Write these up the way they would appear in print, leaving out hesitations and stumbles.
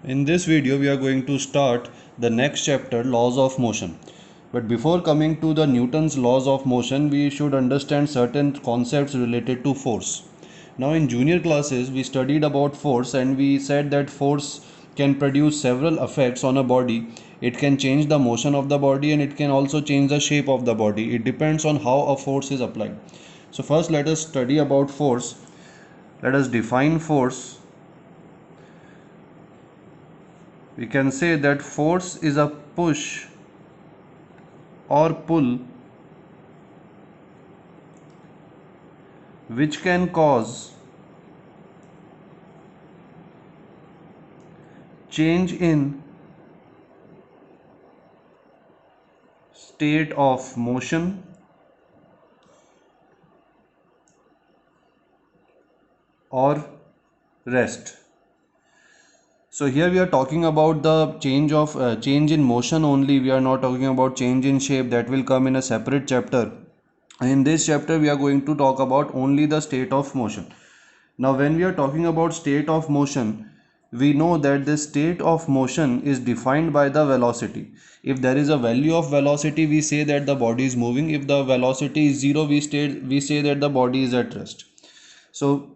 In this video, we are going to start the next chapter, laws of motion. But before coming to the Newton's laws of motion, we should understand certain concepts related to force. Now, in junior classes, we studied about force and we said that force can produce several effects on a body. It can change the motion of the body and it can also change the shape of the body. It depends on how a force is applied. So, first, let us study about force. Let us define force. We can say that force is a push or pull which can cause change in state of motion or rest. So here we are talking about the change in motion only. We are not talking about change in shape. That will come in a separate chapter. In this chapter we are going to talk about only the state of motion. Now when we are talking about state of motion, we know that the state of motion is defined by the velocity. If there is a value of velocity, we say that the body is moving. If the velocity is zero, we say that the body is at rest. So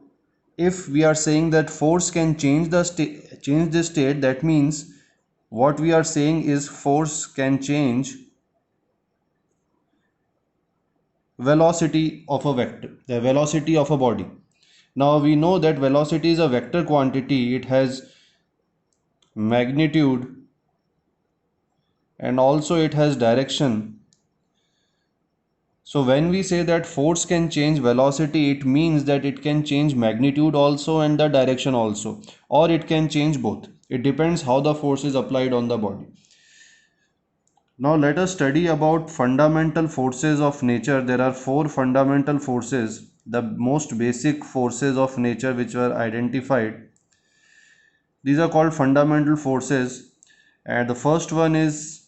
if we are saying that force can change the state, that means what we are saying is force can change velocity of a vector, the velocity of a body. Now we know that velocity is a vector quantity. It has magnitude and also it has direction. So when we say that force can change velocity, it means that it can change magnitude also and the direction also, or it can change both. It depends how the force is applied on the body. Now let us study about fundamental forces of nature. There are four fundamental forces, the most basic forces of nature which were identified. These are called fundamental forces, and the first one is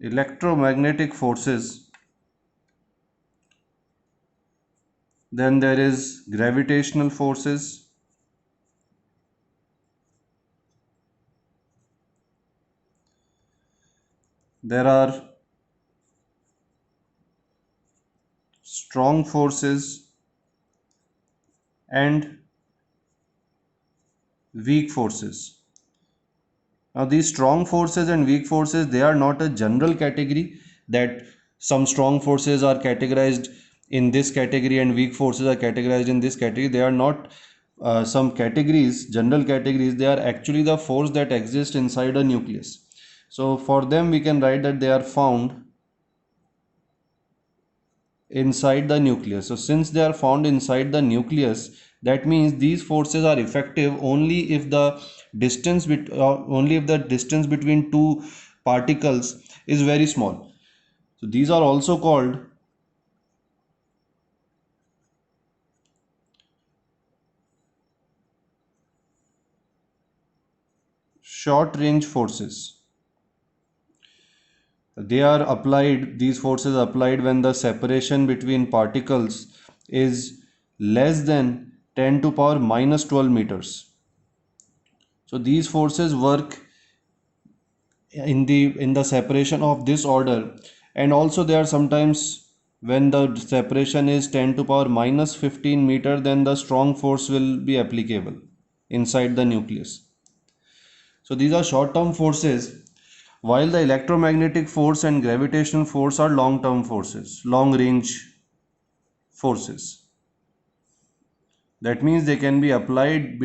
electromagnetic forces. Then there is gravitational forces. There are strong forces and weak forces. Now these strong forces and weak forces, they are not a general category that some strong forces are categorized in this category and weak forces are categorized in this category. They are not some categories, general categories. They are actually the force that exist inside a nucleus. So for them we can write that they are found inside the nucleus. So since they are found inside the nucleus, that means these forces are effective only if the only if the distance between two particles is very small. So these are also called short range forces. They are applied, these forces are applied when the separation between particles is less than 10 to power minus 12 meters. So these forces work in the separation of this order, and also they are sometimes when the separation is 10 to power minus 15 meter, then the strong force will be applicable inside the nucleus. So these are short term forces, while the electromagnetic force and gravitational force are long term forces, long range forces. That means they can be applied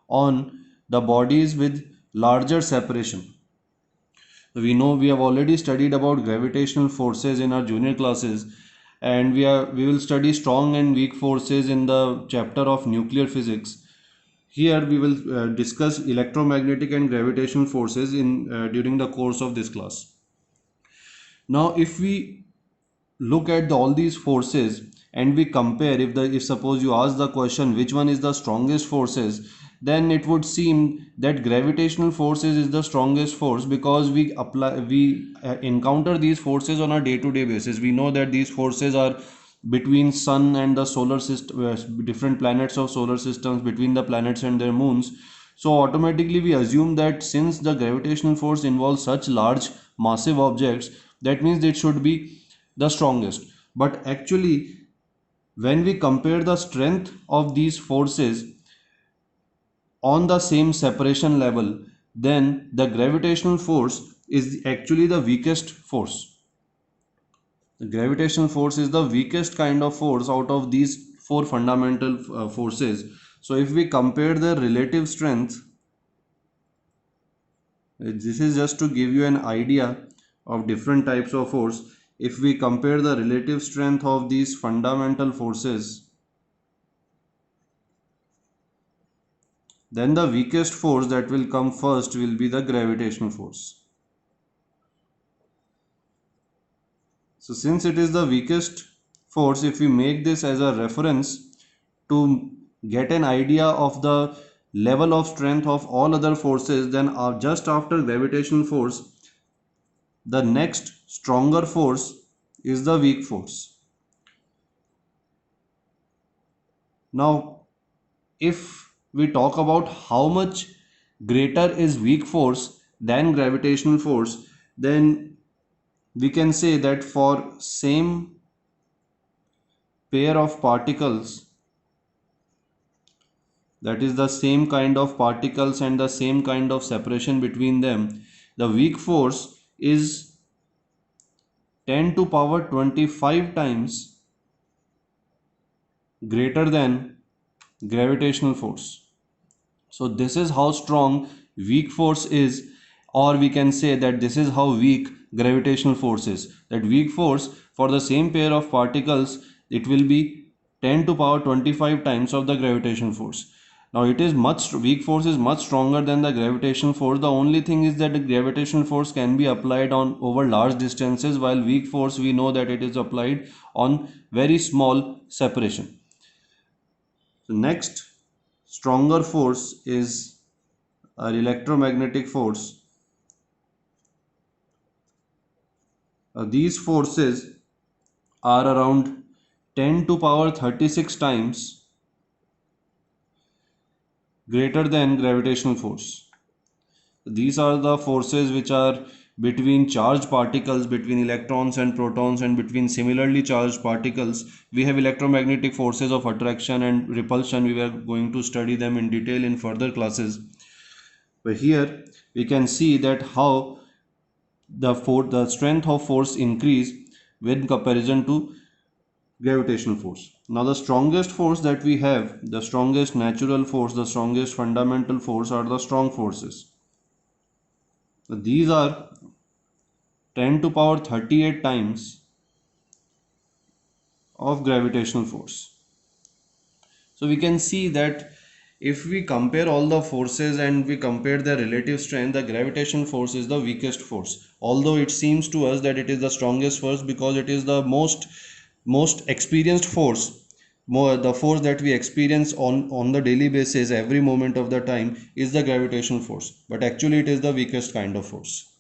on the bodies with larger separation. We know we have already studied about gravitational forces in our junior classes, and we will study strong and weak forces in the chapter of nuclear physics. Here we will discuss electromagnetic and gravitational forces in during the course of this class. Now if we look at all these forces and we compare, if suppose you ask the question which one is the strongest forces, then it would seem that gravitational forces is the strongest force, because we encounter these forces on a day to day basis. We know that these forces are between sun and the solar system, different planets of solar systems, between the planets and their moons. So automatically we assume that since the gravitational force involves such large massive objects, that means it should be the strongest. But actually, when we compare the strength of these forces on the same separation level, then the gravitational force is actually the weakest force. The gravitational force is the weakest kind of force out of these four fundamental forces. So if we compare their relative strength, this is just to give you an idea of different types of force. If we compare the relative strength of these fundamental forces, then the weakest force that will come first will be the gravitational force. So since it is the weakest force, if we make this as a reference to get an idea of the level of strength of all other forces, then just after gravitational force, the next stronger force is the weak force. Now, if we talk about how much greater is weak force than gravitational force, then we can say that for same pair of particles, that is the same kind of particles and the same kind of separation between them, the weak force is 10 to power 25 times greater than gravitational force. So this is how strong weak force is, or we can say that this is how weak gravitational force is. That weak force for the same pair of particles, it will be 10 to power 25 times of the gravitational force. Now it is much, weak force is much stronger than the gravitational force. The only thing is that the gravitational force can be applied on over large distances, while weak force we know that it is applied on very small separation. So next stronger force is our electromagnetic force. These forces are around 10 to power 36 times greater than gravitational force. These are the forces which are between charged particles, between electrons and protons, and between similarly charged particles. We have electromagnetic forces of attraction and repulsion. We are going to study them in detail in further classes. But here we can see that how the strength of force increase with comparison to gravitational force. Now the strongest force that we have, the strongest natural force, the strongest fundamental force are the strong forces. So these are 10 to power 38 times of gravitational force. So we can see that if we compare all the forces and we compare their relative strength, the gravitational force is the weakest force. Although it seems to us that it is the strongest force because it is the most experienced force. The force that we experience on the daily basis every moment of the time is the gravitational force. But actually it is the weakest kind of force.